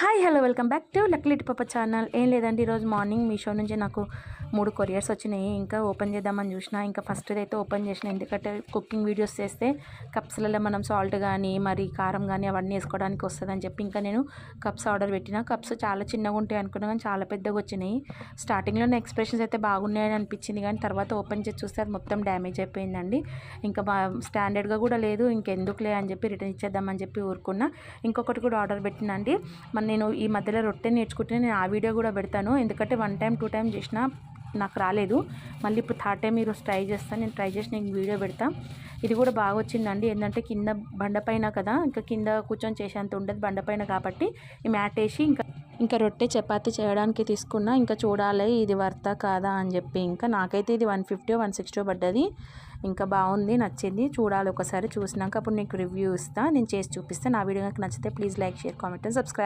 Hi hello welcome back to lucky little పాప channel. ఏం లేదండి, ఈరోజు మార్నింగ్ మీషో నుంచి నాకు 3 కొరియర్స్ వచ్చినాయి. ఇంకా ఓపెన్ చేద్దామని చూసిన. ఇంకా ఫస్ట్ అయితే ఓపెన్ చేసిన, ఎందుకంటే కుకింగ్ వీడియోస్ చేస్తే కప్స్లలో మనం సాల్ట్ కానీ మరి కారం కానీ అవన్నీ వేసుకోవడానికి వస్తుందని చెప్పి ఇంకా నేను కప్స్ ఆర్డర్ పెట్టిన. కప్స్ చాలా చిన్నగా ఉంటాయి అనుకున్నా కానీ చాలా పెద్దగా వచ్చినాయి. స్టార్టింగ్లోనే ఎక్స్ప్రెషన్స్ అయితే బాగున్నాయని అనిపించింది, కానీ తర్వాత ఓపెన్ చేసి చూస్తే అది మొత్తం డ్యామేజ్ అయిపోయిందండి. ఇంకా స్టాండర్డ్గా కూడా లేదు. ఇంకెందుకులే అని చెప్పి రిటర్న్ ఇచ్చేద్దామని చెప్పి ఊరుకున్నా. ఇంకొకటి కూడా ఆర్డర్ పెట్టినండి. నేను ఈ మధ్యలో రొట్టె నేర్చుకుంటే నేను ఆ వీడియో కూడా పెడతాను, ఎందుకంటే 1 టైం 2 టైం చేసినా నాకు రాలేదు. మళ్ళీ ఇప్పుడు 3rd టైం ఈరోజు ట్రై చేస్తాను. నేను ట్రై చేసి నేను వీడియో పెడతాను. ఇది కూడా బాగా వచ్చిందండి. ఏంటంటే కింద బండపైన కదా, ఇంకా కింద కూర్చొని చేసేంత ఉండదు బండపైన కాబట్టి ఈ మ్యాట్ వేసి ఇంకా రొట్టె చపాతీ చేయడానికి తీసుకున్నా. ఇంకా చూడాలి ఇది వర్తా కాదా అని చెప్పి. ఇంకా నాకైతే ఇది 150 160 పడ్డది. ఇంకా బాగుంది, నచ్చింది. చూడాలి ఒకసారి, చూసినాక అప్పుడు నీకు రివ్యూ ఇస్తాను, నేను చేసి చూపిస్తాను. నా వీడియో నాకు నచ్చితే please like, share, comment and subscribe.